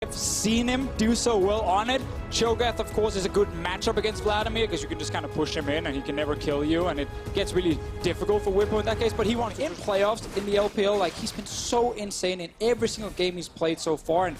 I've seen him do so well on it. Cho'Gath, of course, is a good matchup against Vladimir because you can just kind of push him in and he can never kill you, and it gets really difficult for Whippo in that case. But he won in playoffs in the LPL. Like, he's been so insane in every single game he's played so far, and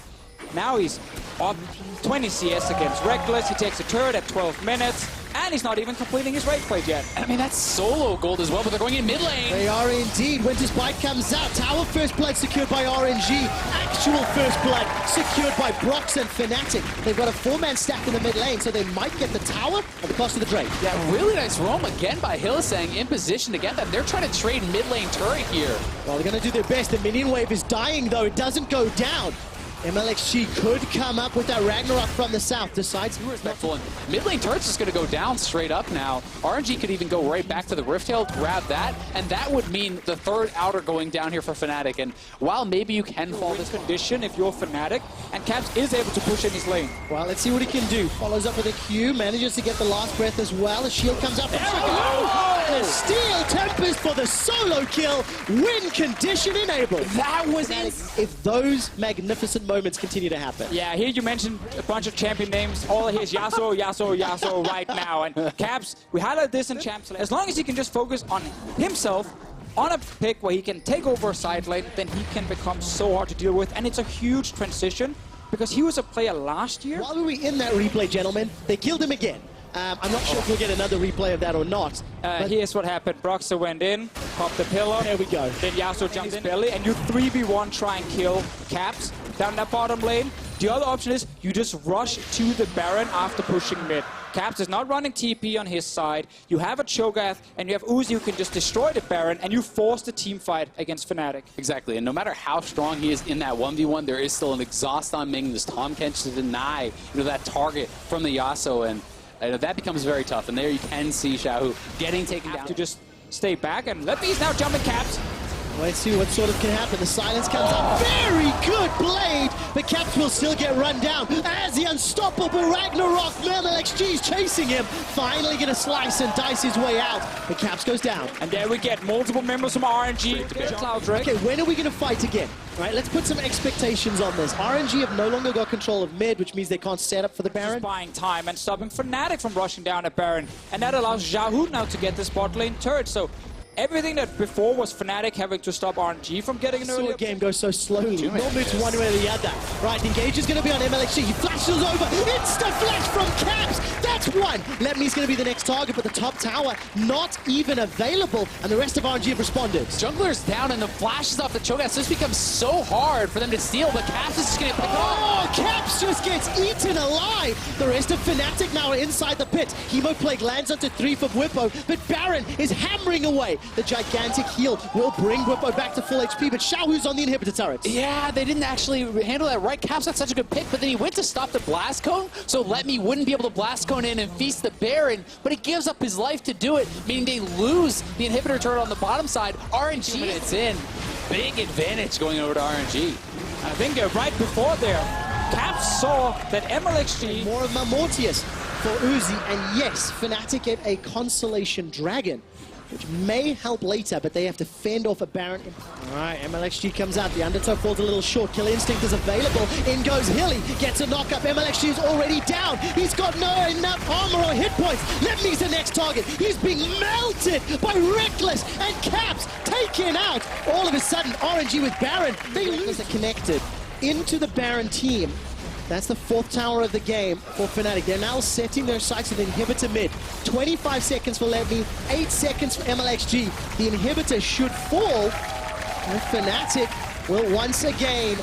now he's up 20 CS against Reckless. He takes a turret at 12 minutes, and he's not even completing his rage plate yet. I mean, that's solo gold as well, but they're going in mid lane. They are indeed. Winter's Bite comes out. Tower first blood secured by RNG. Actual first blood secured by Brox and Fnatic. They've got a 4-man stack in the mid lane, so they might get the tower at the cost of the Drake. Yeah, really nice roam again by Hylissang in position to get that. They're trying to trade mid lane turret here. Well, they're going to do their best. The minion wave is dying, though. It doesn't go down. MLXG could come up with that Ragnarok from the south. Decides who is respectful. And mid lane turret's just going to go down straight up now. RNG could even go right back to the Rift Tail, grab that, and that would mean the third outer going down here for Fnatic. And while maybe you can fall this condition if you're Fnatic, and Caps is able to push in his lane. Well, let's see what he can do. Follows up with a Q, manages to get the last breath as well. A shield comes up. And a Steel Tempest for the solo kill. Win condition enabled. That was if those magnificent moments continue to happen. Yeah, here you mentioned a bunch of champion names. All I hear is Yasuo, Yasuo, Yasuo right now. And Caps, we highlight this in Champs. As long as he can just focus on himself, on a pick where he can take over a side lane, then he can become so hard to deal with. And it's a huge transition because he was a player last year. While we were in that replay, gentlemen, they killed him again. I'm not sure if we'll get another replay of that or not. Here's what happened. Broxer went in, popped the pillar. There we go. Then Yasuo jumped in belly, and you 3v1 try and kill Caps down that bottom lane. The other option is you just rush to the Baron after pushing mid. Caps is not running TP on his side. You have a Cho'Gath, and you have Uzi who can just destroy the Baron, and you force the team fight against Fnatic. Exactly, and no matter how strong he is in that 1v1, there is still an exhaust on Ming, this Tahm Kench to deny that target from the Yasuo, and that becomes very tough. And there you can see Xiaohu getting taken down. To just stay back and let these now jumping Caps. Let's see what sort of can happen. The silence comes up. Very good blade, but Caps will still get run down as the unstoppable Ragnarok MLXG is chasing him. Finally going to slice and dice his way out, but Caps goes down. And there we get multiple members from RNG to get Cloud Drake. Okay, when are we going to fight again? All right, let's put some expectations on this. RNG have no longer got control of mid, which means they can't set up for the Baron. Just buying time and stopping Fnatic from rushing down at Baron. And that allows Xiaohu now to get this bot lane turret. So everything that before was Fnatic having to stop RNG from getting an early game goes so slowly. No moves one way or the other. Right, engage is going to be on MLXG. He flashes over. Insta flash from Caps. That's one. Lemmy's going to be the next target, but the top tower not even available, and the rest of RNG have responded. Jungler's down, and the flashes off the Cho'Gath. This becomes so hard for them to steal, but Caps is just going to pick up. Oh, Caps just gets eaten alive. The rest of Fnatic now are inside the pit. Hemo Plague lands onto 3 for Whippo, but Baron is hammering away. The gigantic heal will bring Whippo back to full HP, but Xiaohu's on the inhibitor turret. Yeah, they didn't actually handle that right. Caps got such a good pick, but then he went to stop the blast cone, so Letme wouldn't be able to blast cone in and feast the Baron, but he gives up his life to do it, meaning they lose the inhibitor turret on the bottom side. RNG minutes in. Big advantage going over to RNG. I think right before there, Caps saw that MLXG... More of Mortius for Uzi, and yes, Fnatic get a Constellation Dragon, which may help later, but they have to fend off a Baron. All right, MLXG comes out. The Undertow falls a little short. Kill Instinct is available. In goes Hilly. Gets a knock up. MLXG is already down. He's got no enough armor or hit points. Lemney's the next target. He's being melted by Reckless, and Caps taken out. All of a sudden, RNG with Baron. They lose. They're connected into the Baron team. That's the 4th tower of the game for Fnatic. They're now setting their sights with inhibitor mid. 25 seconds for Levy, 8 seconds for MLXG. The inhibitor should fall, and Fnatic will once again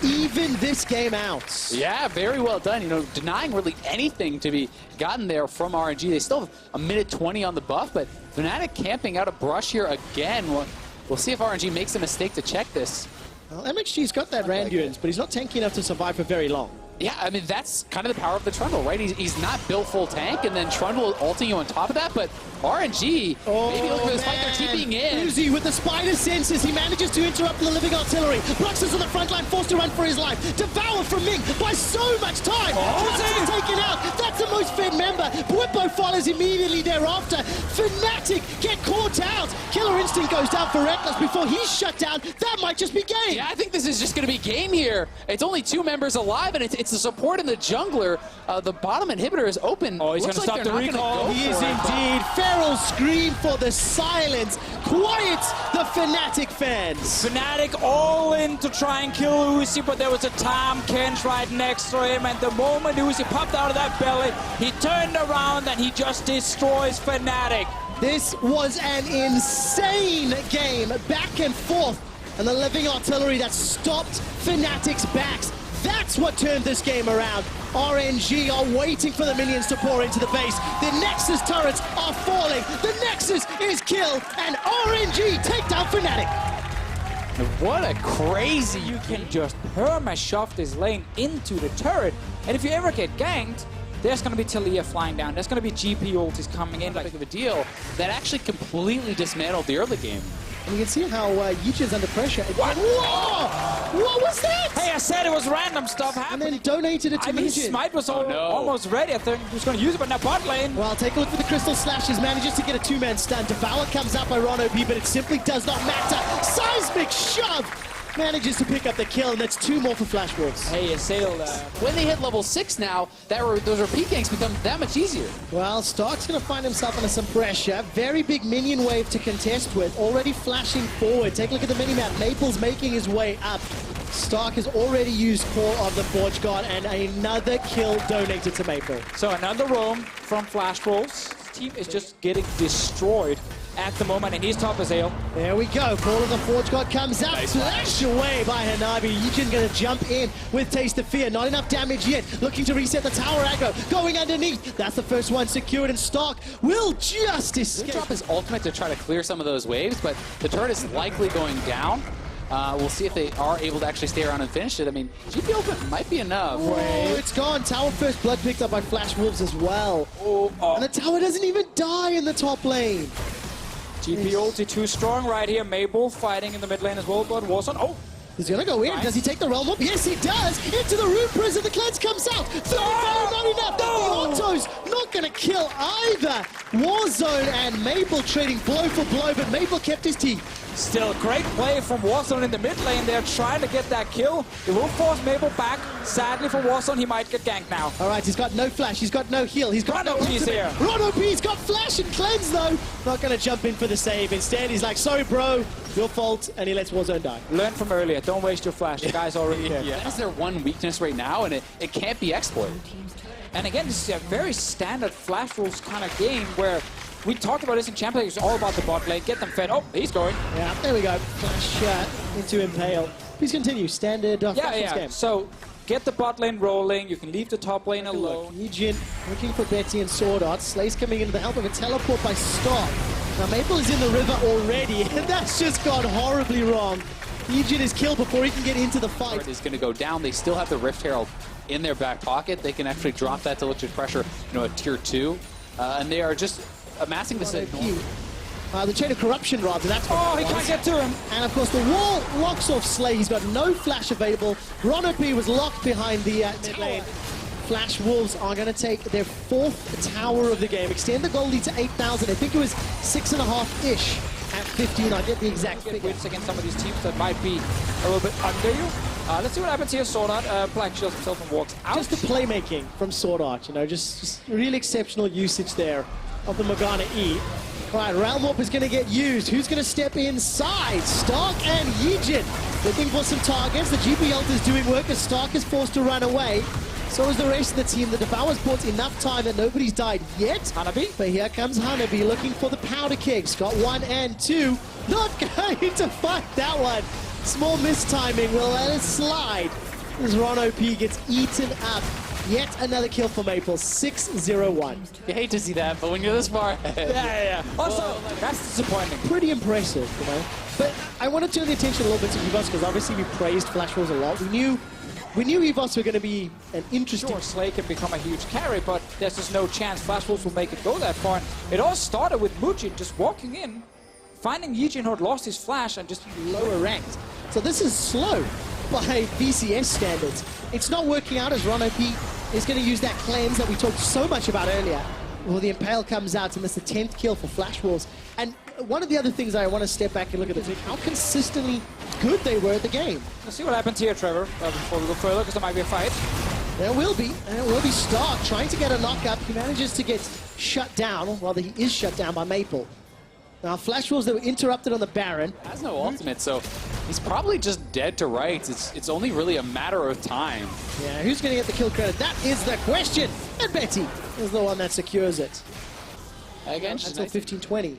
even this game out. Yeah, very well done. Denying really anything to be gotten there from RNG. They still have a minute 20 on the buff, but Fnatic camping out a brush here again. We'll see if RNG makes a mistake to check this. Well, MXG's got that Randurance, but he's not tanky enough to survive for very long. Yeah, I mean, that's kind of the power of the Trundle, right? He's not built full tank, and then Trundle ulting you on top of that, but RNG, maybe looking for this fight, they're TPing in. Uzi with the spider senses, he manages to interrupt the living artillery. Brox is on the front line, forced to run for his life. Devour from Ming by so much time. Uzi taken out. That's a most fed member. Bwipo follows immediately thereafter. Fnatic get caught out. Killer Instinct goes down for Reckless before he's shut down. That might just be game. Yeah, I think this is just going to be game here. It's only 2 members alive, and it's the support and the jungler. The bottom inhibitor is open. Oh, he's going to stop the recall. He is indeed. Feral scream for the silence. Quiets the Fnatic fans. Fnatic all in to try and kill Uzi, but there was a Tom Kench right next to him, and the moment Uzi popped out of that belly, he turned around and he just destroys Fnatic. This was an insane game, back and forth, and the living artillery that stopped Fnatic's backs. That's what turned this game around. RNG are waiting for the minions to pour into the base. The Nexus turrets are falling. The Nexus is killed, and RNG take down Fnatic. What a crazy, you can just perma-shove this lane into the turret, and if you ever get ganked, there's going to be Talia flying down, there's going to be GP ultis coming in. Big of a deal that actually completely dismantled the early game. And you can see how Yijin's under pressure. What? Whoa! What was that? Hey, I said it was random stuff happening. And then donated it to I mean, Yijin. Smite was no. almost ready. I think he was going to use it, but now bot lane. Well, take a look for the Crystal Slashes. Manages to get a 2-man stun. Devour comes out by Ron-OP, but it simply does not matter. Seismic shove! Manages to pick up the kill, and that's 2 more for Flash Wolves. Hey, Assail. When they hit level 6 now, those repeat ganks become that much easier. Well, Stark's going to find himself under some pressure. Very big minion wave to contest with. Already flashing forward. Take a look at the minimap. Maple's making his way up. Stark has already used Core of the Forge God, and another kill donated to Maple. So another roam from Flash Wolves. His team is just getting destroyed at the moment, and he's top as ale. There we go. Call of the Forge God comes out. Nice Flash away by Hanabi. Yijin going to jump in with Taste of Fear. Not enough damage yet. Looking to reset the tower aggro. Going underneath. That's the first one secured, and Stark will just escape. He'll drop his ultimate to try to clear some of those waves, but the turret is likely going down. We'll see if they are able to actually stay around and finish it. I mean, GP ultimate might be enough. Oh, it's gone. Tower first blood picked up by Flash Wolves as well. Oh. And the tower doesn't even die in the top lane. GP ulti too strong right here. Mabel fighting in the mid lane as well, but Warzone. Oh! He's gonna go in. Nice. Does he take the realm up? Yes, he does. Into the Rune Prison. The cleanse comes out. 34, not enough. The Auto's not gonna kill either. Warzone and Mabel trading blow for blow, but Mabel kept his teeth. Still great play from Warzone in the mid lane. They're trying to get that kill. It will force Mabel back. Sadly for Warzone, he might get ganked now. All right, he's got no flash. He's got no heal. He's got no Ron-OP's ultimate. here. Ron-OP's got flash and cleanse though. Not gonna jump in for the save. Instead, he's like, sorry, bro, your fault, and he lets Warzone die. Learn from earlier. Don't waste your flash. The guy's already there. Yeah. That's their one weakness right now, and it can't be exploited. And again, this is a very standard Flash Wolves kind of game where we talked about this in Champions League. It's all about the bot lane. Get them fed. Oh, he's going. Yeah, there we go. Flash into Impale. Please continue. Standard Flash game. So get the bot lane rolling. You can leave the top lane alone. Yijin looking for Betty and Sword Art. Slay's coming into the help of a teleport by Stark. Now Maple is in the river already, and that's just gone horribly wrong. Yijin is killed before he can get into the fight. Is going to go down. They still have the Rift Herald in their back pocket. They can actually drop that to electric pressure, at tier 2, and they are just amassing this. The Chain of Corruption, rather. That's what Oh, he can't get to him. And of course, the wall locks off Slay. He's got no flash available. Ron-OP was locked behind the mid lane. Flash Wolves are going to take their 4th tower of the game. Extend the goal lead to 8,000. I think it was 6.5-ish at 15. I get the exact figure. Wins against some of these teams that might be a little bit under you. Let's see what happens here. Sword Art, Black shields himself and walks out. Just the playmaking from Sword Art, just really exceptional usage there of the Morgana E. All right, Realm Warp is going to get used. Who's going to step inside? Stark and Yijin looking for some targets. The GP ult is doing work as Stark is forced to run away. So is the rest of the team. The Devour's bought enough time that nobody's died yet. Hanabi. But here comes Hanabi looking for the powder kegs. Got 1 and 2. Not going to fight that one. Small mistiming will let it slide as Ron-OP gets eaten up. Yet another kill for Maple, 6-0-1. You hate to see that, but when you're this far ahead. Yeah. Also, that's disappointing. Pretty impressive, But I want to turn the attention a little bit to Evos, because obviously we praised Flash Wolves a lot. We knew Evos were going to be an interesting... Sure, Slay can become a huge carry, but there's just no chance Flash Wolves will make it go that far. It all started with Mujin just walking in, finding Yijin who had lost his flash and just lower ranked. So this is slow by VCS standards. It's not working out as Ron-OP is going to use that cleanse that we talked so much about earlier. Well, the Impale comes out, and that's the 10th kill for Flash Wolves. And one of the other things I want to step back and look at is how consistently good they were at the game. Let's see what happens here, Trevor, before we go further, because there might be a fight. There will be, and it will be Stark trying to get a knock-up. He manages to get shut down, rather he is shut down by Maple. Now, Flash Wolves, they were interrupted on the Baron. Has no ultimate, so he's probably just dead to rights. It's only really a matter of time. Yeah, who's going to get the kill credit? That is the question. And Betty is the one that secures it. Again, Until 15-20.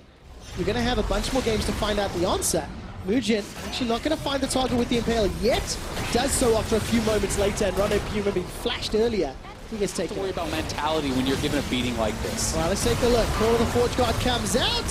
You're going to have a bunch more games to find out the answer. Mugen actually not going to find the target with the Impale yet. Does so after a few moments later, and Rono P remember being flashed earlier. He gets taken. Don't worry about mentality when you're given a beating like this. Well, let's take a look. Call of the Forge Guard comes out.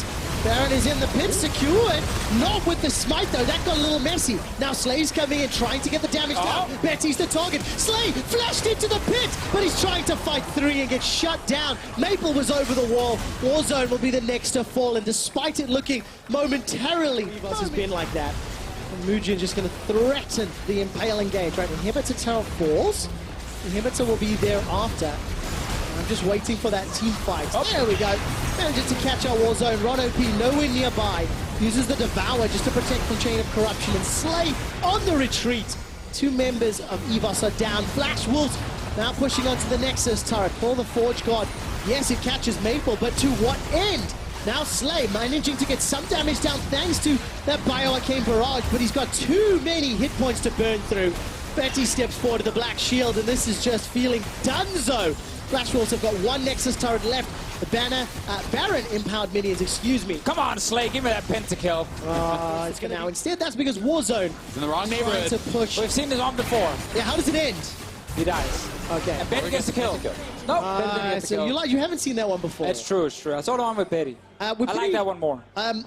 Baron is in the pit, secured. Not with the smite, though. That got a little messy. Now Slay's coming in, trying to get the damage down. Betty's the target. Slay flashed into the pit, but he's trying to fight three and gets shut down. Maple was over the wall. Warzone will be the next to fall, and despite it looking momentarily, Evos has been like that. And Mugen just going to threaten the Impale engage. Right, Inhibitor Tower falls. Inhibitor will be there after. I'm just waiting for that team fight. Oh, there we go. Manages to catch our Warzone. Rono P nowhere nearby. Uses the Devour just to protect from Chain of Corruption. And Slay on the retreat. Two members of Evos are down. Flash Wolves now pushing onto the Nexus turret. Call the Forge God. Yes, it catches Maple, but to what end? Now Slay managing to get some damage down thanks to that Bioarcane Barrage, but he's got too many hit points to burn through. Betty steps forward to the Black Shield, and this is just feeling donezo. Flash Wolves have got one Nexus turret left. The Baron empowered minions, excuse me. Come on, Slay, give me that pentakill. It's going to now. Instead, that's because Warzone He's in the wrong neighborhood. to push. We've seen this on before. Yeah, how does it end? He dies. Okay. And Betty gets the kill. Nope, Betty didn't get the So kill. you haven't seen that one before. It's true, it's true. I saw the one with Betty. I like that one more.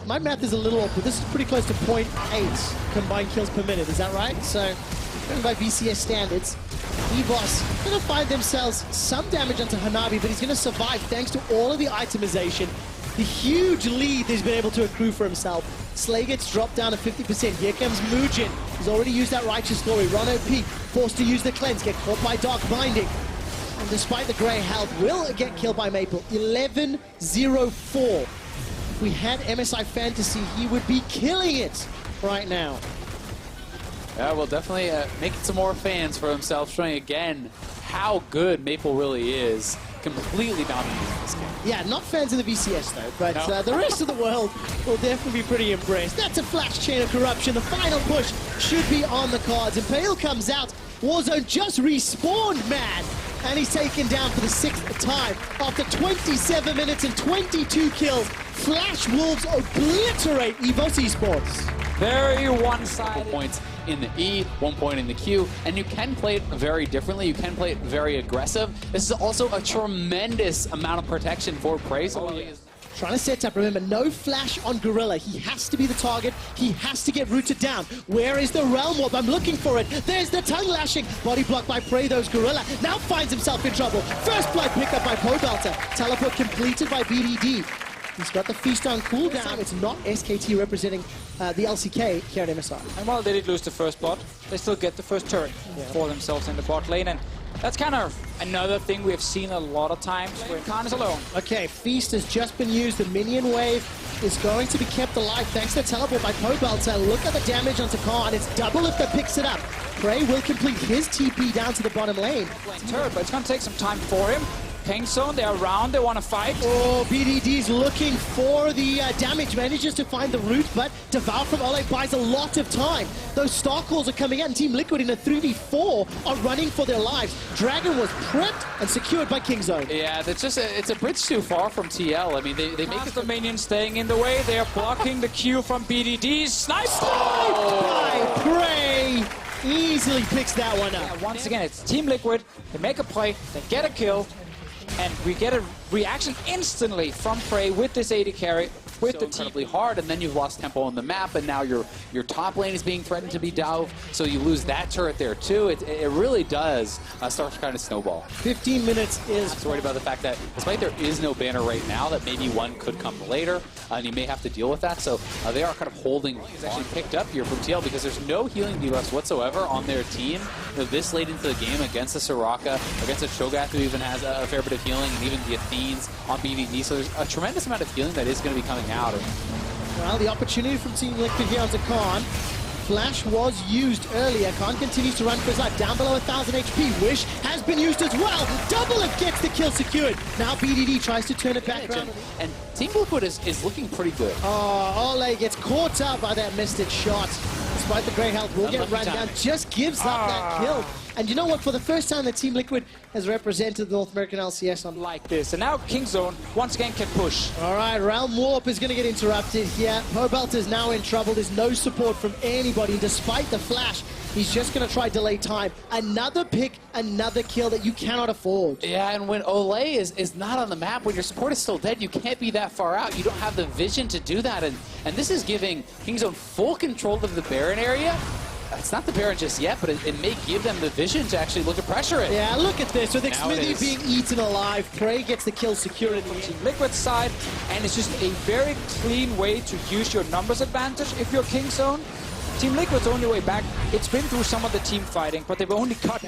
My math is a little off, but this is pretty close to 0.8 combined kills per minute. Is that right? So, going by VCS standards, Evos going to find themselves some damage onto Hanabi, but he's going to survive thanks to all of the itemization. The huge lead he's been able to accrue for himself. Slay gets dropped down to 50%. Here comes Mugen. He's already used that Righteous Glory. Rono P forced to use the cleanse, get caught by Dark Binding. And despite the grey health, will get killed by Maple. 11-0-4. If we had MSI Fantasy, he would be killing it right now. Yeah, well, definitely making some more fans for himself, showing again how good Maple really is. Completely dominating this game. Yeah, not fans of the VCS though, but No. the rest of the world will definitely be pretty impressed. That's a flash Chain of Corruption. The final push should be on the cards. Impale comes out. Warzone just respawned, man. And he's taken down for the 6th time. After 27 minutes and 22 kills, Flash Wolves obliterate Evos Esports. Very one-sided. Points in the E, 1 point in the Q, and you can play it very differently. You can play it very aggressive. This is also a tremendous amount of protection for Prey. Trying to set up, remember, no flash on Gorilla. He has to be the target. He has to get rooted down. Where is the Realm Warp? I'm looking for it. There's the tongue lashing. Body blocked by Prey, those Gorilla. Now finds himself in trouble. First blood pickup by Pobelter. Teleport completed by BDD. He's got the Feast on cooldown. It's not SKT representing the LCK here at MSI. And while they did lose the first bot, they still get the first turret for themselves in the bot lane. And that's kind of another thing we've seen a lot of times when Khan is alone. Okay, Feast has just been used. The minion wave is going to be kept alive thanks to teleport by Pobelter. Look at the damage onto Khan. It's double if that picks it up. Prey will complete his TP down to the bottom lane. Turret, but it's going to take some time for him. Ping zone, they're around, they want to fight. Oh, BDD's looking for the damage, manages to find the root, but Devour from Ole buys a lot of time. Those star calls are coming out, and Team Liquid in a 3v4 are running for their lives. Dragon was prepped and secured by Kingzone. Yeah, that's just it's a bridge too far from TL. I mean, they make The minions staying in the way, they are blocking the Q from BDD. Snipe! By Prey! Easily picks that one up. Once again, it's Team Liquid, they make a play, they get a kill, and we get a reaction instantly from Prey with this AD carry. with so incredibly hard, and then you've lost tempo on the map, and now your top lane is being threatened to be dove, so you lose that turret there too. It really does start to kind of snowball. 15 minutes is... I'm worried about the fact that despite there is no banner right now, that maybe one could come later, and you may have to deal with that, so they are kind of holding. He's actually picked up here from TL because there's no healing debuffs whatsoever on their team. You know, this late into the game against a Soraka, against a Cho'Gath who even has a fair bit of healing, and even the Athenes on BDD, so there's a tremendous amount of healing that is going to be coming out. Well, the opportunity from Team Liquid here onto Khan. Flash was used earlier. Khan continues to run for his life. Down below 1,000 HP. Wish has been used as well. Double Lift gets the kill secured. Now BDD tries to turn it back around. And Team Liquid is looking pretty good. Oh, Ole gets caught up by that missed shot. Despite the great health, will get run down. Just gives up that kill. And you know what? For the first time, the Team Liquid has represented the North American LCS on like this. And now Kingzone once again can push. All right, Realm Warp is going to get interrupted here. Pobelt is now in trouble. There's no support from anybody. Despite the flash, he's just going to try delay time. Another pick, another kill that you cannot afford. Yeah, and when Ole is not on the map, when your support is still dead, you can't be that far out. You don't have the vision to do that. And this is giving Kingzone full control of the Baron area. It's not the Baron just yet, but it may give them the vision to actually look to pressure it. Yeah, look at this. With Xmithy being eaten alive, Prey gets the kill secured in the Team Liquid side, and it's just a very clean way to use your numbers advantage if you're Kingzone. Team Liquid's only way back, it's been through some of the team fighting, but they've only cut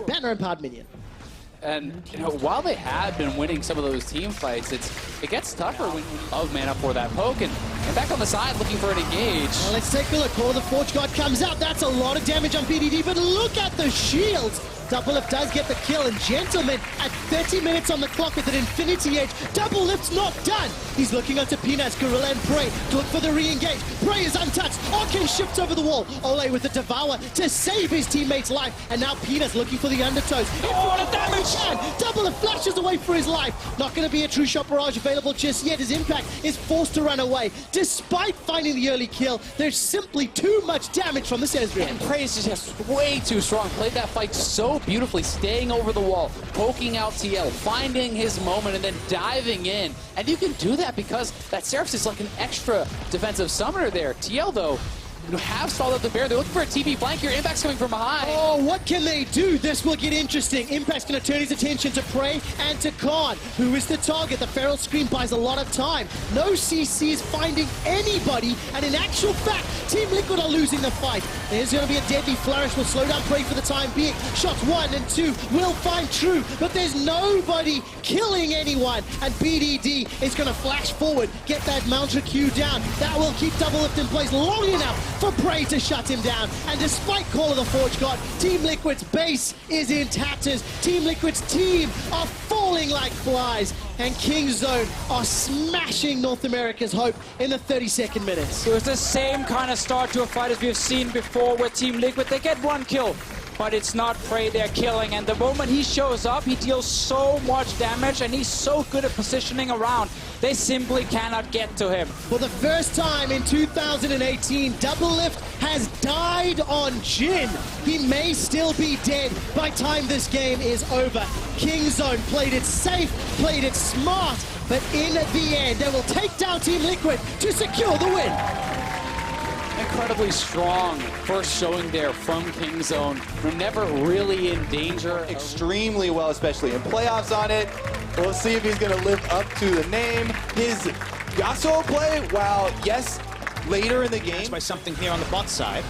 Banner and Pod Minion. And you know, while they have been winning some of those team fights, it gets tougher when you love mana for that poke. And back on the side looking for an engage. Well, let's take a look. Call of the Forge God comes out. That's a lot of damage on BDD, but look at the shields. Double Lift does get the kill, and Gentleman at 30 minutes on the clock with an Infinity Edge. Double Lift's not done. He's looking onto Pinas, Gorilla, and Prey to look for the re-engage. Prey is untouched. Arcane shifts over the wall. Ole with the Devour to save his teammate's life. And now Pinas looking for the undertows. What a damage! Double Lift flashes away for his life. Not going to be a true shot barrage available just yet. His Impact is forced to run away. Despite finding the early kill, there's simply too much damage from the Sesbria. And Prey is just way too strong. Played that fight so beautifully, staying over the wall, poking out TL, finding his moment, and then diving in. And you can do that because that Seraphs is like an extra defensive summoner there. TL, though, have stalled up the bear. They're looking for a TP flank here. Impact's coming from behind. Oh, what can they do? This will get interesting. Impact's going to turn his attention to Prey and to Khan, who is the target. The Feral Scream buys a lot of time. No CC is finding anybody, and in actual fact, Team Liquid are losing the fight. There's going to be a deadly flourish. Will slow down Prey for the time being. Shots 1 and 2 will find True, but there's nobody killing anyone, and BDD is going to flash forward, get that Mounter Q down. That will keep Double Lift in place long enough for Prey to shut him down. And despite Call of the Forge God, Team Liquid's base is in tatters. Team Liquid's team are falling like flies, and Kingzone are smashing North America's hope in the 32nd minutes. So it's the same kind of start to a fight as we've seen before, where Team Liquid, they get one kill, but it's not Prey they're killing. And the moment he shows up, he deals so much damage, and he's so good at positioning around. They simply cannot get to him. For the first time in 2018, Double Lift has died on Jhin. He may still be dead by time this game is over. Kingzone played it safe, played it smart, but in the end, they will take down Team Liquid to secure the win. Incredibly strong first showing there from Kingzone. We're never really in danger. Extremely well, especially in playoffs on it. We'll see if he's going to live up to the name. His Yasuo play, while yes, later in the game. By something here on the bot side.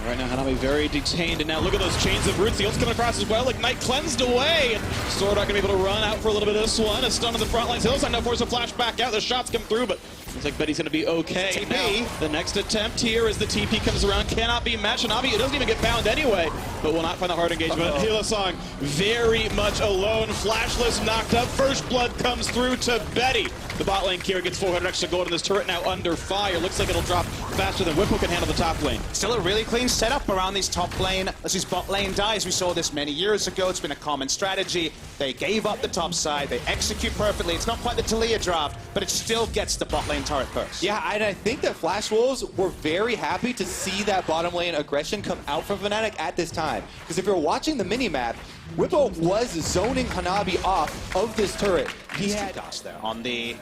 Right now, Hanabi very detained, and now look at those chains of roots. The ult's coming across as well. Ignite cleansed away. Sword not going to be able to run out for a little bit of this one. A stun on the front lines. Hillside now force a flash back out. The shots come through, but looks like Betty's going to be okay. Now, the next attempt here as the TP comes around cannot be matched. Hanabi, it doesn't even get bound anyway, but will not find the hard engagement. Hillsong very much alone. Flashless knocked up. First blood comes through to Betty. The bot lane Kira gets 400 extra gold in this turret, now under fire. Looks like it'll drop faster than Whippo can handle the top lane. Still a really clean setup around these top lane. As his bot lane dies, we saw this many years ago. It's been a common strategy. They gave up the top side. They execute perfectly. It's not quite the Talia draft, but it still gets the bot lane turret first. Yeah, and I think that Flash Wolves were very happy to see that bottom lane aggression come out from Fnatic at this time. Because if you're watching the mini-map, Whippo was zoning Hanabi off of this turret. He had dots there on the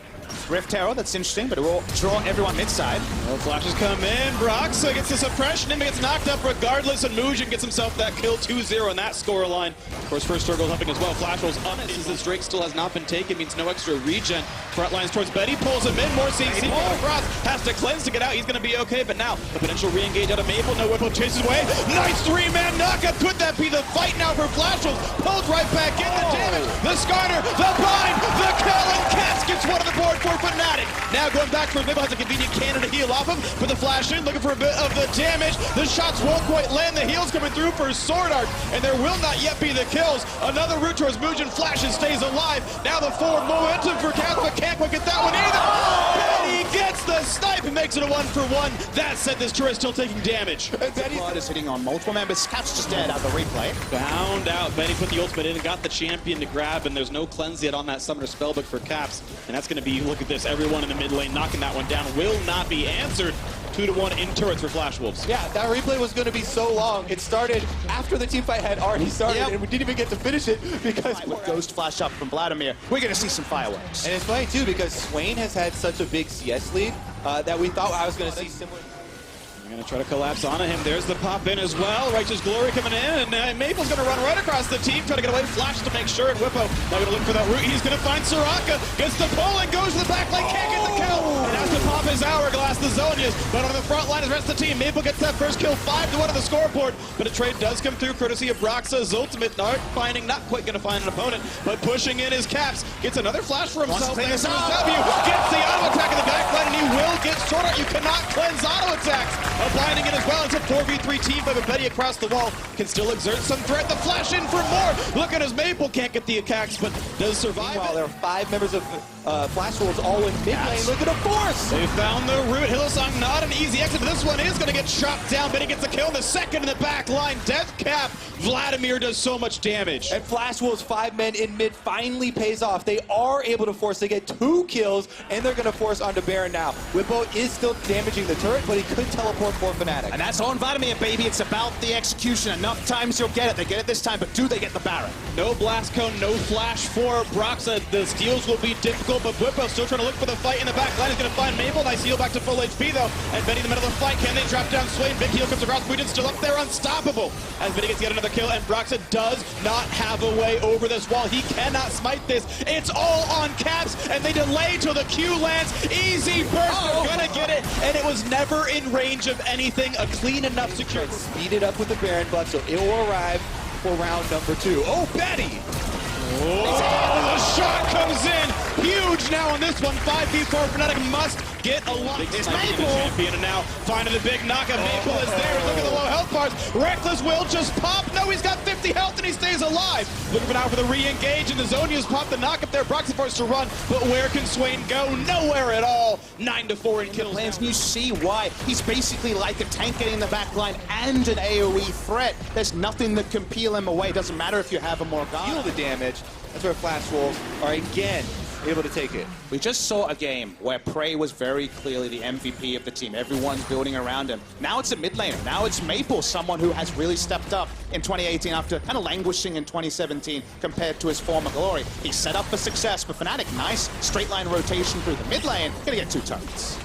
Rift Arrow, that's interesting, but it will draw everyone mid-side. Well, flashes come in. Broxa gets the suppression. Nimby gets knocked up regardless, and Mujin gets himself that kill 2-0 in that scoreline. Of course, first circle helping as well. Flash rolls up. Since Drake still has not been taken, means no extra regen. Front lines towards Betty, pulls him in. More CC across. Has to cleanse to get out. He's going to be okay, but now the potential re-engage out of Maple. No Whipple chases away. Nice three-man knockup. Could that be the fight now for Flash rolls? Pulled right back in. The damage. The Skarner. The bind. The kill. And Caps gets one on the board for Fnatic. Now going back for Maple, has a convenient cannon to heal off him. Put the flash in, looking for a bit of the damage. The shots won't quite land. The heals coming through for Sword Art, and there will not yet be the kills. Another route towards Mujin. Flashes, stays alive. Now the forward momentum for Caps, but can't quite get that one either. Betty gets the snipe and makes it a 1-for-1. That said, this turret still taking damage. Blood is hitting on multiple members. Caps just dead out the replay. Bound out. Betty put the ultimate in and got the champion to grab, and there's no cleanse yet on that Summoner Spellbook for Caps. And that's going to be, look at this, everyone in the mid lane knocking that one down. Will not be answered. 2-1 in turrets for Flash Wolves. Yeah, that replay was going to be so long. It started after the team fight had already started, and we didn't even get to finish it because with Ghost Flash up from Vladimir, we're going to see some fireworks. And it's funny too because Swain has had such a big CS lead that we thought I was going to see similar. They're going to try to collapse onto him. There's the pop in as well. Righteous Glory coming in, and Maple's going to run right across the team, trying to get away. Flash to make sure, and Whippo now going to look for that route. He's going to find Soraka, gets the pull and goes to the back line, can't get the kill. And has to pop his hourglass, the Zonias. But on the front line is the rest of the team. Maple gets that first kill, 5-1 on the scoreboard. But a trade does come through, courtesy of Broxa's ultimate. Not quite going to find an opponent, but pushing in his Caps. Gets another flash for himself. There's W. Gets the auto attack in the back line, and he will get Sword Art. You cannot cleanse auto attacks. Blinding it as well. It's a 4v3 team fight, but Betty across the wall can still exert some threat. The flash in for more. Look at his Maple. Can't get the attacks, but does survive. Meanwhile, there are 5 members of Flash Wolves all in mid lane. Look at a force. They found the route. Hillsong not an easy exit. This one is going to get chopped down. Betty gets a kill in the second in the back line. Death Cap. Vladimir does so much damage. And Flash Wolves 5 men in mid finally pays off. They are able to force. They get 2 kills, and they're going to force onto Baron now. Whippo is still damaging the turret, but he could teleport for Fnatic. And that's on Vladimir, baby. It's about the execution. Enough times you'll get it. They get it this time, but do they get the Baron? No blast cone, no flash for Broxa. The steals will be difficult, but Whippo still trying to look for the fight in the back line. He's going to find Maple. Nice heal back to full HP, though. And Betty in the middle of the fight. Can they drop down Swain? Big heal comes across. Mujin still up there, unstoppable. As Betty gets yet another kill, and Broxa does not have a way over this wall. He cannot smite this. It's all on Caps, and they delay till the Q lands. Easy burst. They're going to get it, and it was never in range of anything. A clean enough secure. Speed it up with the Baron buff, so it will arrive for round number 2. Oh, Betty! Oh, the shot comes in. Huge now on this one. 5v4. Fnatic must get a lot. It's Maple. Champion, and now finding the big knockup. Maple is there. Look at the low health bars. Reckless will just pop. No, he's got 50 health and he stays alive. Looking now for the re-engage, and the Zonia's popped the knockup there. Broxy forced to run, but where can Swain go? Nowhere at all. 9-4 in kills. Plans, and you see why. He's basically like a tank getting in the back line and an AoE threat. There's nothing that can peel him away. Doesn't matter if you have him or God. Feel the damage. That's where Flash Wolves are again able to take it. We just saw a game where Prey was very clearly the MVP of the team. Everyone's building around him. Now it's a mid laner. Now it's Maple, someone who has really stepped up in 2018 after kind of languishing in 2017 compared to his former glory. He's set up for success, but Fnatic, nice straight line rotation through the mid lane. Gonna get 2 turrets.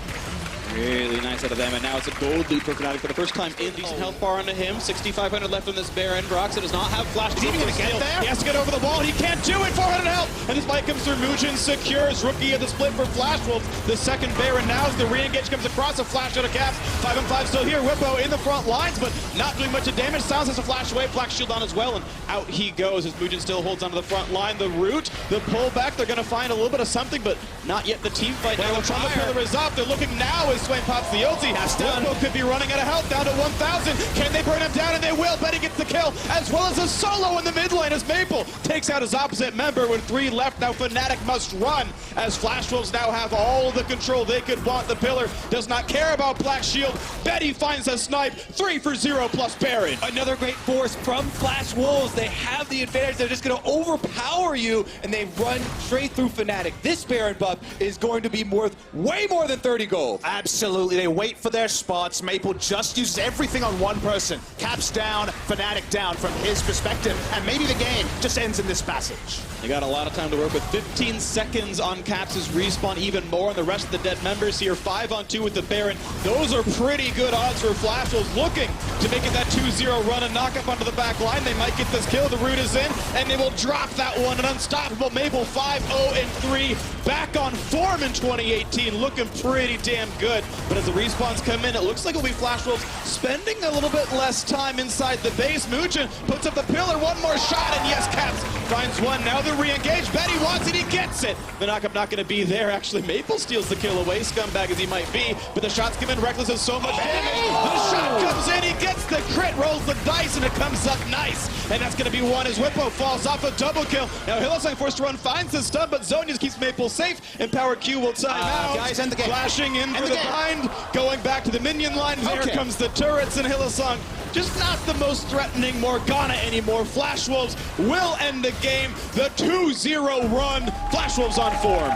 Really nice out of them, and now it's a gold lead for Fnatic for the first time in. Decent health bar onto him, 6,500 left on this Baron. Broxa does not have flash. He's even going to get there. He has to get over the wall. He can't do it. 400 health, and this fight comes through. Mujin secures rookie of the split for Flash Wolves. The second Baron now as the re-engage comes across. A flash out of Caps. 5-on-5 still here. Whippo in the front lines, but not doing much of damage. Sounds has a flash away. Black shield on as well, and out he goes as Mujin still holds onto the front line. The root, the pullback. They're going to find a little bit of something, but not yet the team fight. Now the trauma pillar is up. They're looking now as Swain pops the ulti. Whippo could be running out of health, down to 1,000. Can they burn him down? And they will. Betty gets the kill, as well as a solo in the mid lane as Maple takes out his opposite member with 3 left. Now Fnatic must run as Flash Wolves now have all the control they could want. The pillar does not care about Black Shield. Betty finds a snipe. 3 for 0 plus Baron. Another great force from Flash Wolves. They have the advantage. They're just going to overpower you, and they run straight through Fnatic. This Baron buff is going to be worth way more than 30 gold. Absolutely. Absolutely, they wait for their spots. Maple just uses everything on one person. Caps down, Fnatic down from his perspective, and maybe the game just ends in this passage. You got a lot of time to work with. 15 seconds on Caps' respawn, even more on the rest of the dead members here. 5-on-2 with the Baron. Those are pretty good odds for Flashwolves looking to make it that 2-0 run and knock up onto the back line. They might get this kill. The root is in, and they will drop that one. An unstoppable Maple 5-0-3. Back on form in 2018, looking pretty damn good. But as the respawns come in, it looks like it'll be Flashwolves spending a little bit less time inside the base. Mugen puts up the pillar, one more shot, and yes, Caps finds one. Now they're re-engaged. Betty wants it, he gets it. The knockup not going to be there. Actually, Maple steals the kill away, scumbag as he might be. But the shots come in, Reckless has so much damage. The shot comes in, he gets the crit, rolls the dice, and it comes up nice. And that's going to be one as Whippo falls off a double kill. Now Hillsong forced to run, finds the stun, but Zonius keeps Maple safe, and Power Q will time out. Guys, end the game. Flashing in for the the game. bind, going back to the minion line. There comes the turrets, and Hillsong just not the most threatening Morgana anymore. Flashwolves will end the game. The 2-0 run. Flashwolves on form.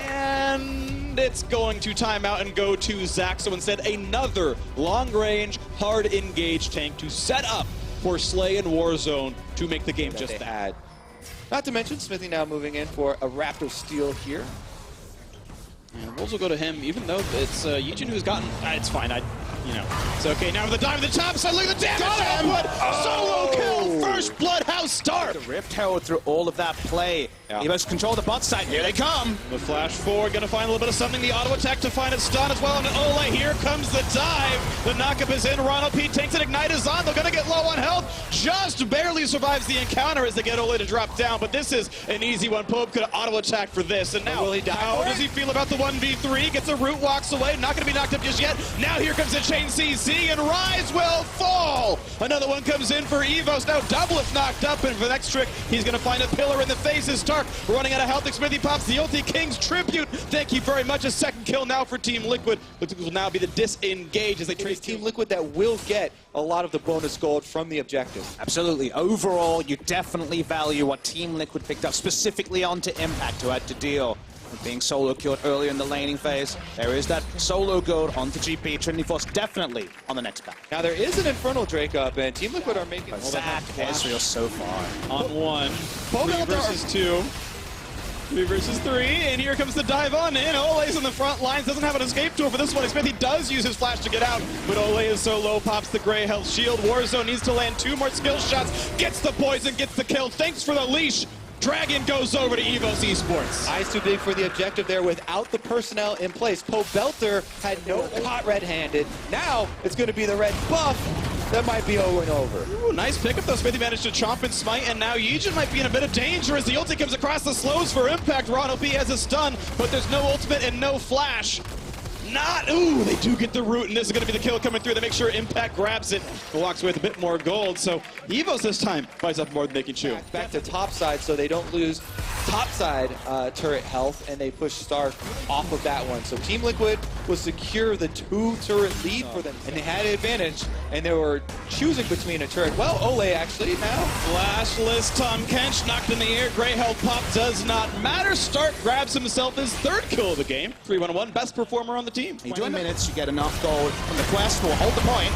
And it's going to time out and go to Zach. So instead, another long-range, hard-engaged tank to set up for Slay and Warzone to make the game just that. Not to mention, Smithy now moving in for a Raptor steal here. And Wolves will go to him, even though it's Yujin who's gotten... it's fine, it's okay. Now with the dive at the top side, look at the damage output! Solo kill, first Bloodhouse start! The Rift Herald through all of that play. Evos control the bot side, here they come! The flash forward, gonna find a little bit of something. The auto attack to find a stun as well. And Ole, here comes the dive. The knockup is in. Ronald P takes it. Ignite is on. They're gonna get low on health. Just barely survives the encounter as they get Ole to drop down. But this is an easy one. Pope could auto attack for this. And now, will he die how for does it? he feel about the 1v3? Gets a root, walks away. Not gonna be knocked up just yet. Now here comes the chain CC, and Rise will fall. Another one comes in for Evos. Now double if knocked up, and for the next trick, he's gonna find a pillar in the face. Is Stark running out of health. Smithy pops the ulti. King's tribute. Thank you very much. A second kill now for Team Liquid. Looks like it will now be the disengage as they trace Team Liquid that will get a lot of the bonus gold from the objective. Absolutely. Overall, you definitely value what Team Liquid picked up, specifically onto Impact, who had to deal with being solo killed earlier in the laning phase. There is that solo gold onto GP. Trinity Force definitely on the next pack. Now there is an Infernal Drake up, and Team Liquid are making Zach Ezreal so far. on one. Pope 3 versus 2. 3 versus 3, and here comes the dive on in. Ole's on the front lines, doesn't have an escape tool for this one. Smithy does use his flash to get out, but Ole is so low, pops the gray health shield. Warzone needs to land 2 more skill shots, gets the poison, gets the kill. Thanks for the leash. Dragon goes over to Evos Esports. Eyes too big for the objective there without the personnel in place. Pope Belter had no pot red-handed. Now it's going to be the red buff. That might be over and over. Ooh, nice pickup though. Smithy managed to chomp and smite, and now Yujin might be in a bit of danger as the ulti comes across the slows for impact. Ronald P has a stun, but there's no ultimate and no flash. Ooh, they do get the root, and this is going to be the kill coming through. They make sure Impact grabs it and walks away with a bit more gold. So Evos this time buys up more than they can chew. Back to top side so they don't lose top side turret health, and they push Stark off of that one. So Team Liquid was secure the 2-turret lead for them, and they had an advantage, and they were choosing between a turret. Well, Ole actually now. Flashless Tom Kench knocked in the air. Gray health pop does not matter. Stark grabs himself his 3rd kill of the game. 3-1-1, best performer on the team. 20 minutes, you get enough gold from the quest. Will hold the point.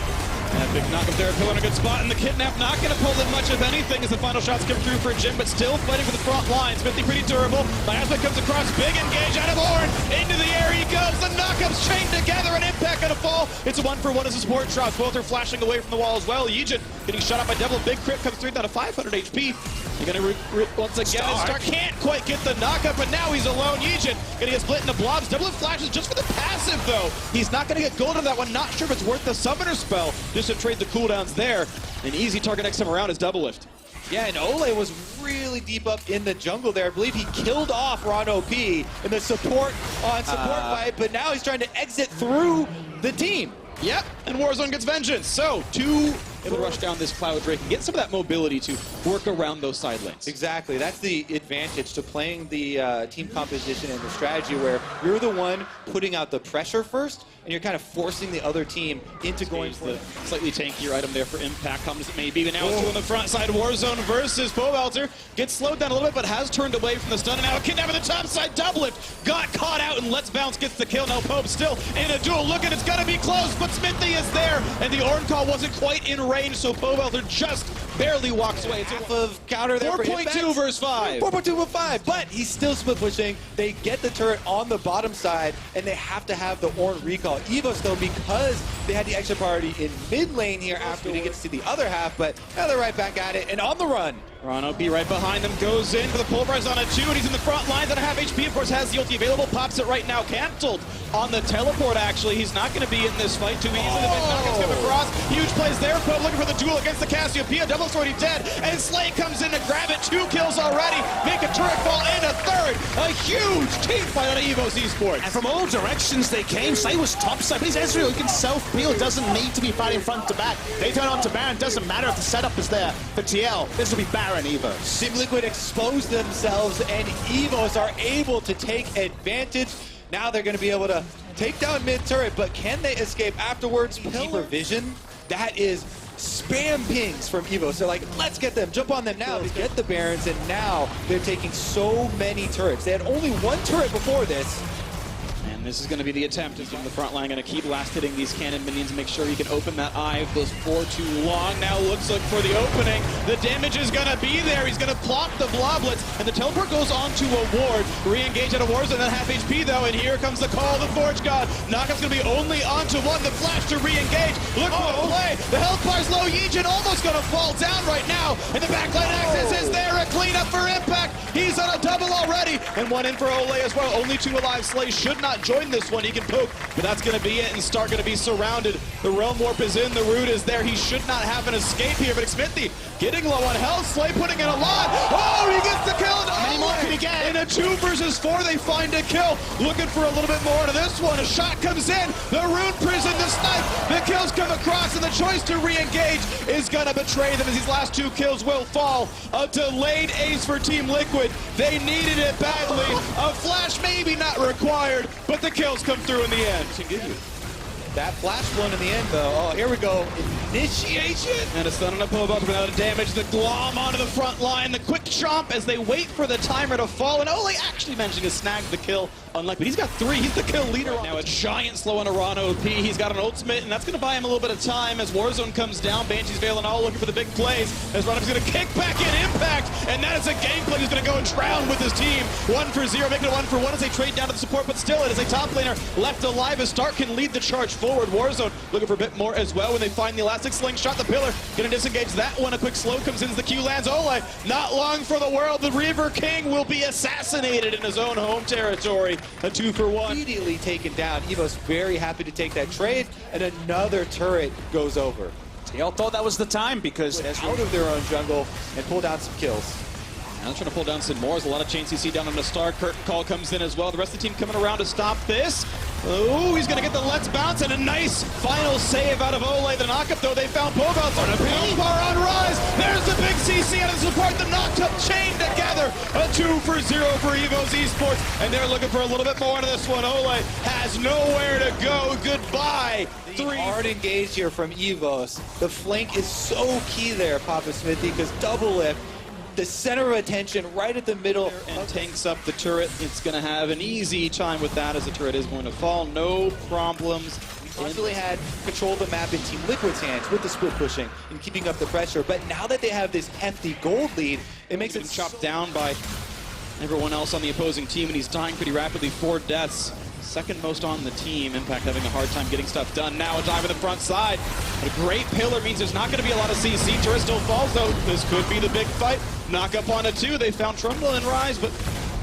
And big knock up there, pillar in a good spot, and the kidnap not going to pull in much of anything as the final shots come through for Jim, but still fighting for the front line. Smithy pretty durable. Miasma comes across, big engage out of Ornn. Into the air he goes. The knockups chained together, and Impact going to fall. It's a 1-for-1 as a support drop. Both are flashing away from the wall as well. Yujin getting shot up by Devil. Big crit comes through down to 500 HP. You're going to once again. Stark can't quite get the knockup, but now he's alone. Yujin going to get split into blobs. Devil flashes just for the passive though. He's not going to get gold on that one. Not sure if it's worth the summoner spell just to trade the cooldowns there. An easy target next time around is double lift. Yeah, and Ole was really deep up in the jungle there. I believe he killed off Ron P in the support fight, but now he's trying to exit through the team. Yep, and Warzone gets vengeance. So, 2 able to rush down this Cloud Drake and get some of that mobility to work around those side lanes. Exactly. That's the advantage to playing the team composition and the strategy where you're the one putting out the pressure first, and you're kind of forcing the other team into going for the it. slightly tankier item there for impact comes it may be, but now it's two on the front side. Warzone versus Powelter gets slowed down a little bit, but has turned away from the stun, and now a kidnap on the top side. Double lift got caught out, and Let's Bounce gets the kill. Now Pope still in a duel. Look at it's gonna be close, but Smithy is there, and the Orn call wasn't quite in range, so Powelter just barely walks away. It's Half of counter there for 4.2 versus 5. 4.2 with 5, but he's still split pushing. They get the turret on the bottom side, and they have to have the Orn recall. Evos, though, because they had the extra priority in mid lane here after he gets to the other half, but now they're right back at it and on the run. Rano B right behind them, goes in for the pulverize on a 2, and he's in the front lines at a half HP. Of course, has the ulti available, pops it right now, canceled on the teleport, actually. He's not going to be in this fight too easily. The big knockouts come across. Huge plays there. Pope looking for the duel against the Cassiopeia. Double's already dead, and Slay comes in to grab it. 2 kills already. Make a turret fall and a third. A huge team fight on Evos Esports. And from all directions they came. Slay was topside, but he's Ezreal who can self-peel. Doesn't need to be fighting front to back. They turn on to Baron. Doesn't matter if the setup is there. For TL, this will be Baron Evos. Team Liquid exposed themselves, and Evos are able to take advantage. Now they're going to be able to take down mid turret, but can they escape afterwards? Deeper vision, that is spam pings from Evos. They're like, let's get them, jump on them now to get the Barons, and now they're taking so many turrets. They had only 1 turret before this. And this is going to be the attempt. Is from the front line, going to keep last hitting these cannon minions and make sure he can open that eye if goes for too long. Now looks like for the opening. The damage is going to be there. He's going to plot the bloblets, and the teleport goes on to a ward. Re-engage out of Warzone, then half HP though, and here comes the call of the Forge God. Knockout's going to be only onto 1. The flash to re-engage. Look for the play. The health bar's low. Yijin almost going to fall down right now, and the backline access is there. A cleanup for Impact. He's on a double already, and 1 in for Ole as well. Only 2 alive. Slay should not join this one. He can poke, but that's going to be it, and Stark going to be surrounded. The Realm Warp is in, the root is there. He should not have an escape here, but Smithy getting low on health. Slay putting in a lot. Oh, he gets the kill. How many more can he get? In a 2 versus 4, they find a kill. Looking for a little bit more to this one. A shot comes in. The Rune Prison, the snipe. The kills come across, and the choice to re-engage is going to betray them as these last 2 kills will fall. A delayed ace for Team Liquid. They needed it badly. A flash maybe not required, but the kills come through in the end. That flash one in the end, though. Oh, here we go. Initiation. And a stun on a Pobok without a damage. The Glom onto the front line. The quick chomp as they wait for the timer to fall. And Ole actually managing to snag the kill. Unlike, but he's got 3. He's the kill leader. Now a giant slow on a Rano OP. He's got an ultimate, and that's going to buy him a little bit of time as Warzone comes down. Banshee's veiling all looking for the big plays. As Rano's going to kick back in Impact. And that is a gameplay. He's going to go and drown with his team. 1 for 0, making it 1 for 1 as they trade down to the support. But still, it is a top laner left alive as Stark can lead the charge forward. Warzone looking for a bit more as well when they find the elastic slingshot. The pillar going to disengage that one. A quick slow comes in as the Q lands. Ole, not long for the world. The Reaver King will be assassinated in his own home territory. A 2 for 1. Immediately taken down. Evos very happy to take that trade, and another turret goes over. TL thought that was the time because Out of their own jungle and pull down some kills. Now trying to pull down some more. There's a lot of chains you see down on the Star. Curtain call comes in as well. The rest of the team coming around to stop this. Oh, he's going to get the Let's Bounce and a nice final save out of Ole. The knockup, though, they found Bogos on a bar on Rise. There's the big CC out of the support. The knocked up chain together. A 2 for 0 for Evos Esports. And they're looking for a little bit more into this one. Ole has nowhere to go. Goodbye. Hard engaged here from Evos. The flank is so key there, Papa Smithy, because double lift. The center of attention right at the middle. And tanks up the turret. It's going to have an easy time with that as the turret is going to fall. No problems. Constantly had control of the map in Team Liquid's hands with the split pushing and keeping up the pressure. But now that they have this hefty gold lead, it makes it chopped down by everyone else on the opposing team, and he's dying pretty rapidly. 4 deaths. Second most on the team. Impact having a hard time getting stuff done. Now a dive in the front side. But a great pillar means there's not going to be a lot of CC. Turret still falls, though. This could be the big fight. Knock up on a 2. They found Trundle and Rise, but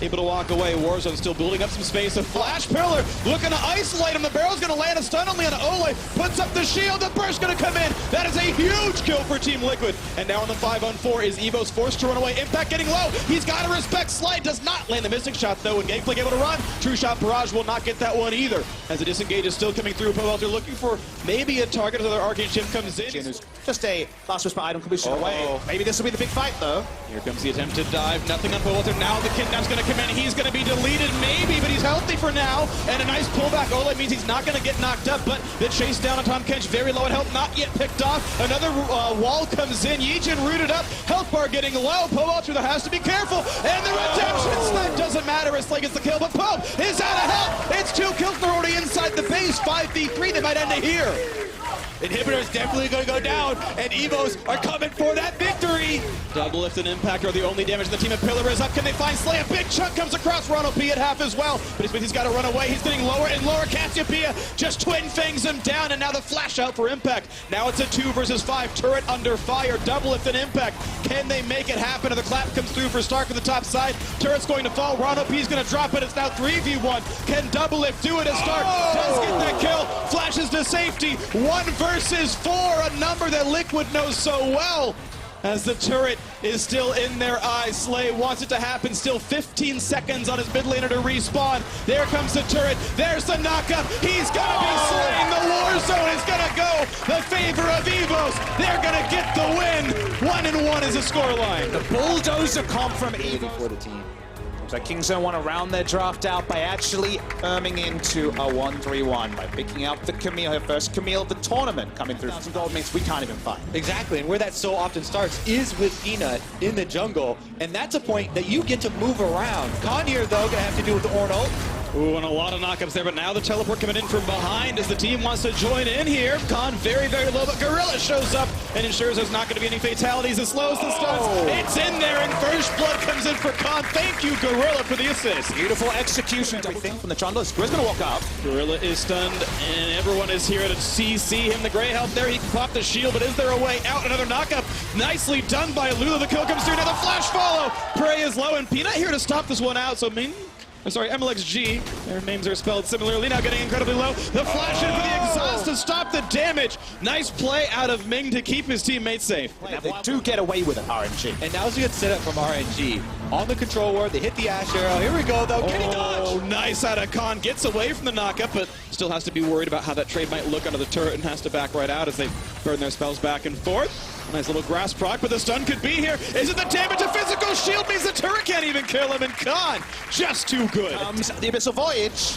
able to walk away. Warzone still building up some space. A flash pillar looking to isolate him. The barrel's going to land a stun only on Ole. Puts up the shield. The burst going to come in. That is a huge kill for Team Liquid. And now on the 5-on-4 is Evos forced to run away. Impact getting low. He's got to respect Slide. Does not land the missing shot though. And Gangplank able to run. True Shot Barrage will not get that one either. As the disengage is still coming through. Powelter looking for maybe a target as the Arcane Ship comes in. just a last whisper item completion away. Maybe this will be the big fight though. Here comes the attempted dive. Nothing on Powelter. Now the kidnap's going to come in. He's going to be deleted maybe, but he's healthy for now. And a nice pullback. Ola means he's not going to get knocked up, but the chase down on Tom Kench, very low in health, not yet picked off. Another wall comes in. Yijin rooted up. Health bar getting low. Poe through the has to be careful. And the redemption snipe doesn't matter as Slay gets the kill, but Poe is out of health. It's 2 kills. They're already inside the base. 5v3. They might end it here. Inhibitor is definitely going to go down, and Evos are coming for that victory. Double Lift and Impact are the only damage. The team of Pillar is up. Can they find Slay? A big chunk comes across. Ronald P at half as well, but he's got to run away. He's getting lower and lower. Cassiopeia just twin fangs him down, and now the flash out for Impact. Now it's a 2 versus 5. Turret under fire. Double Lift and Impact. Can they make it happen? And the clap comes through for Stark on the top side. Turret's going to fall. Ronald P's going to drop it. It's now 3v1. Can Double Lift do it as Stark does get that kill? Flashes to safety. 1 versus 4, a number that Liquid knows so well. As the turret is still in their eyes, Slay wants it to happen. Still 15 seconds on his mid laner to respawn. There comes the turret. There's the knockup. He's gonna be slain. The war zone is gonna go the favor of Evos. They're gonna get the win. 1-1 is the scoreline. The bulldozer comp from Evos. For the team. So Kingzone want to round their draft out by actually firming into a 1-3-1 by picking up the Camille, her first Camille of the tournament, coming through. Some gold means we can't even fight. Exactly, and where that so often starts is with Peanut in the jungle, and that's a point that you get to move around. Khan here, though, gonna have to do with the Ornn ult. Ooh, and a lot of knockups there, but now the teleport coming in from behind as the team wants to join in here. Khan very, very low, but Gorilla shows up and ensures there's not going to be any fatalities. It slows the stuns. It's in there, and first blood comes in for Khan. Thank you, Gorilla, for the assist. Beautiful execution, everything from the jungle. Grizz gonna walk up. Gorilla is stunned, and everyone is here to CC him. The gray health there, he can pop the shield, but is there a way out? Another knockup. Nicely done by Lulu. The kill comes through. Another flash follow. Prey is low, and Peanut here to stop this one out, so I'm sorry, MLXG, their names are spelled similarly, now getting incredibly low. The flash in for the exhaust to stop the damage. Nice play out of Ming to keep his teammates safe. They do get away with it, RNG. And now's a good setup from RNG. On the control ward, they hit the Ash Arrow. Here we go, though. Can he dodge? Oh, nice out of Khan. Gets away from the knockup, but still has to be worried about how that trade might look under the turret and has to back right out as they burn their spells back and forth. Nice little grass proc, but the stun could be here. Is it the damage? A physical shield means the turret can't even kill him, and Khan just too good. The Abyssal Voyage.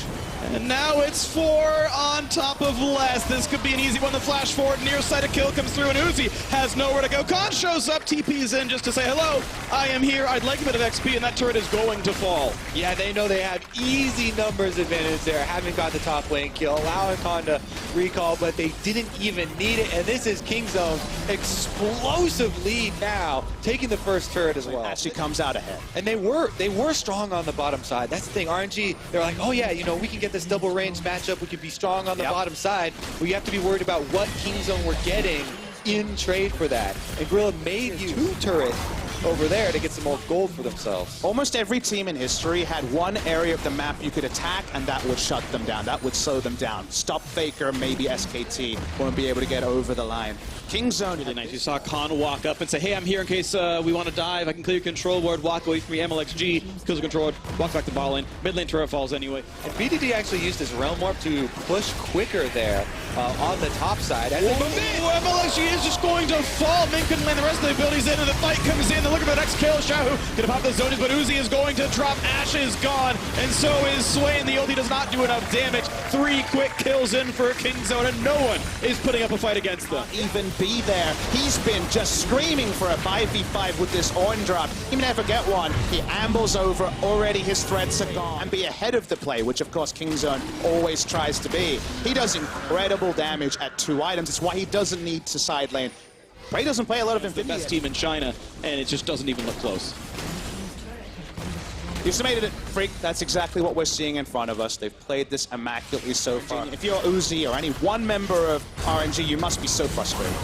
And now it's 4 on top of less. This could be an easy one to flash forward. Near side of kill comes through, and Uzi has nowhere to go. Khan shows up, TP's in just to say, hello, I am here. I'd like a bit of XP, and that turret is going to fall. Yeah, they know they have easy numbers advantage there, having got the top lane kill, allowing Khan to recall, but they didn't even need it. And this is Kingzone's explosive lead now, taking the first turret as well. Actually comes out ahead. And they were strong on the bottom side. That's the thing. RNG, they're like, oh yeah, you know, we can get this double range matchup. We could be strong on the bottom side. But you have to be worried about what Kingzone we're getting in trade for that. And Gorilla made 2 turrets over there to get some more gold for themselves. Almost every team in history had one area of the map you could attack, and that would shut them down. That would slow them down. Stop Faker, maybe SKT won't be able to get over the line. Kingzone. Really nice. You saw Khan walk up and say, hey, I'm here in case we want to dive. I can clear your control ward, walk away from me. MLXG kills the control ward, walks back to ball lane. Mid lane turret falls anyway. And BDD actually used his Realm Warp to push quicker there on the top side. MLXG is just going to fall. Ming couldn't land the rest of the abilities in, and the fight comes in. They're looking for the next kill. Shahu gonna pop the zonies, but Uzi is going to drop. Ashe is gone, and so is Sway, and the ulti does not do enough damage. 3 quick kills in for Kingzone, and no one is putting up a fight against them. Even be there. He's been just screaming for a 5v5 with this Ornn drop. He may never get one. He ambles over. Already his threats are gone. And be ahead of the play, which of course Kingzone always tries to be. He does incredible damage at 2 items. It's why he doesn't need to side lane. Prey doesn't play a lot of Invitational. The best team in China, and it just doesn't even look close. You've summated it, Freak. That's exactly what we're seeing in front of us. They've played this immaculately so far. If you're Uzi or any one member of RNG, you must be so frustrated.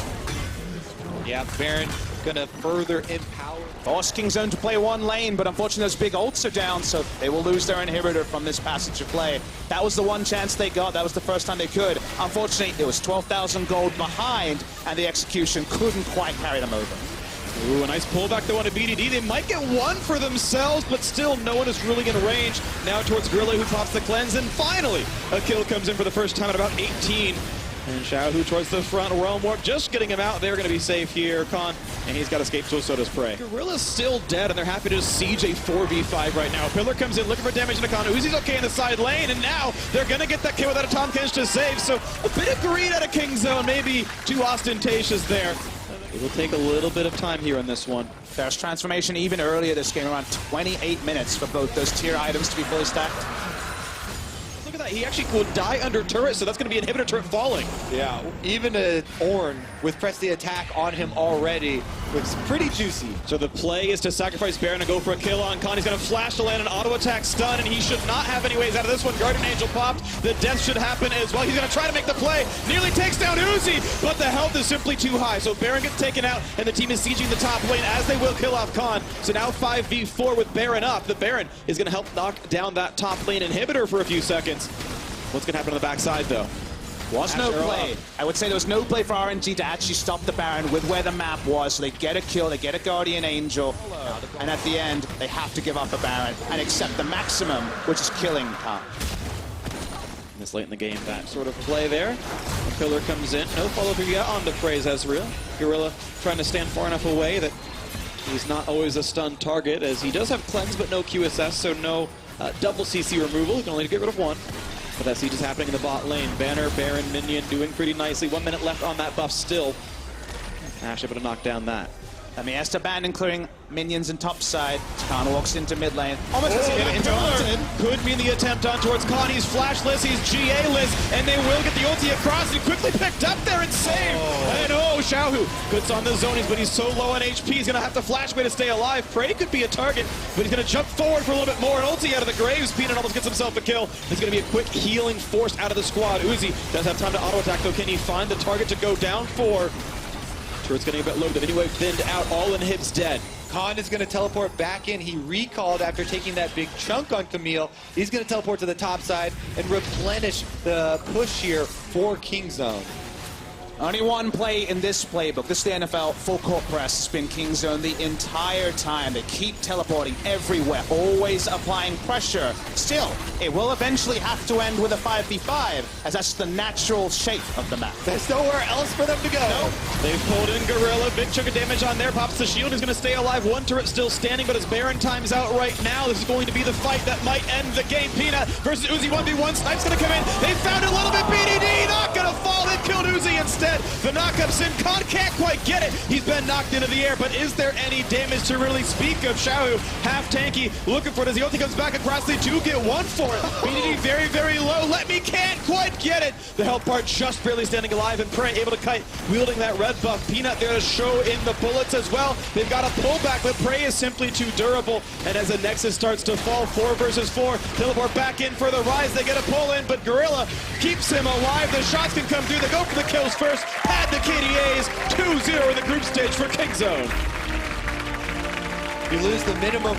Yeah, Baron gonna further empower. Force Kingzone to play 1 lane, but unfortunately those big ults are down, so they will lose their inhibitor from this passage of play. That was the one chance they got. That was the first time they could. Unfortunately, it was 12,000 gold behind, and the execution couldn't quite carry them over. Ooh, a nice pullback though on a BDD. They might get 1 for themselves, but still no one is really in range. Now towards Gorilla, who pops the cleanse, and finally a kill comes in for the first time in about 18. And Xiaohu towards the front, Realm Warp just getting him out. They're going to be safe here, Khan, and he's got escape tools, so does Prey. Gorilla's still dead, and they're happy to just siege a 4v5 right now. Pillar comes in looking for damage into Khan. Uzi's okay in the side lane, and now they're going to get that kill without a Tom Kench to save, so a bit of greed out of Kingzone, maybe too ostentatious there. It will take a little bit of time here on this one. There's transformation even earlier this game, around 28 minutes for both those tier items to be fully stacked. Look at that, he actually would die under turret, so that's going to be inhibitor turret falling. Yeah, even a Ornn with press the attack on him already looks pretty juicy. So the play is to sacrifice Baron and go for a kill on Khan. He's going to flash to land an auto attack stun, and he should not have any ways out of this one. Guardian Angel popped. The death should happen as well. He's going to try to make the play. Nearly takes down Uzi, but the health is simply too high. So Baron gets taken out, and the team is sieging the top lane as they will kill off Khan. So now 5v4 with Baron up. The Baron is going to help knock down that top lane inhibitor for a few seconds. What's going to happen on the backside, though? Was no play. I would say there was no play for RNG to actually stop the Baron with where the map was. So they get a kill, they get a Guardian Angel, and at the end, they have to give up the Baron and accept the maximum, which is killing Khan. This late in the game, that sort of play there. The Pillar comes in. No follow-through yet on the Praise Ezreal. Gorilla trying to stand far enough away that he's not always a stun target, as he does have Cleanse but no QSS, so no double CC removal. He can only get rid of one. But that siege is happening in the bot lane. Banner, Baron, Minion doing pretty nicely. 1 minute left on that buff still. Ash able to knock down that. I mean, has to abandon clearing minions and top side. Khan walks into mid lane. Almost interrupted. Could mean the attempt on towards Khan. He's flashless, he's GA-less, and they will get the ulti across. He quickly picked up there and saved. And Xiaohu puts on the zonies, but he's so low on HP, he's gonna have to flash away to stay alive. Prey could be a target, but he's gonna jump forward for a little bit more. An ulti out of the graves. Peanut almost gets himself a kill. There's gonna be a quick healing force out of the squad. Uzi does have time to auto attack, though. Can he find the target to go down for? Turret's getting a bit low, but anyway, thinned out. All inhibs dead. Khan is going to teleport back in. He recalled after taking that big chunk on Camille. He's going to teleport to the top side and replenish the push here for Kingzone. Only one play in this playbook. This is the NFL full court press. It's been Kingzone the entire time. They keep teleporting everywhere, always applying pressure. Still, it will eventually have to end with a 5v5, as that's the natural shape of the map. There's nowhere else for them to go. Nope. They've pulled in Gorilla. Big chunk of damage on there. Pops the shield. He's going to stay alive. One turret still standing, but as Baron times out right now, this is going to be the fight that might end the game. Peanut versus Uzi 1v1. Snipe's going to come in. They found it a little bit. BDD not going to fall. They killed Uzi instead. The knockup's in. Khan can't quite get it. He's been knocked into the air, but is there any damage to really speak of? Xiaohu, half tanky, looking for it as the ulti comes back across. They do get one for it. BDD very, very low. Let me can't quite get it. The health part just barely standing alive, and Prey able to kite, wielding that red buff. Peanut there to show in the bullets as well. They've got a pullback, but Prey is simply too durable. And as the Nexus starts to fall, 4 versus 4, teleport back in for the rise. They get a pull in, but Gorilla keeps him alive. The shots can come through. They go for the kills first. Had the KDAs 2-0 in the group stage for Kingzone. You lose the minimum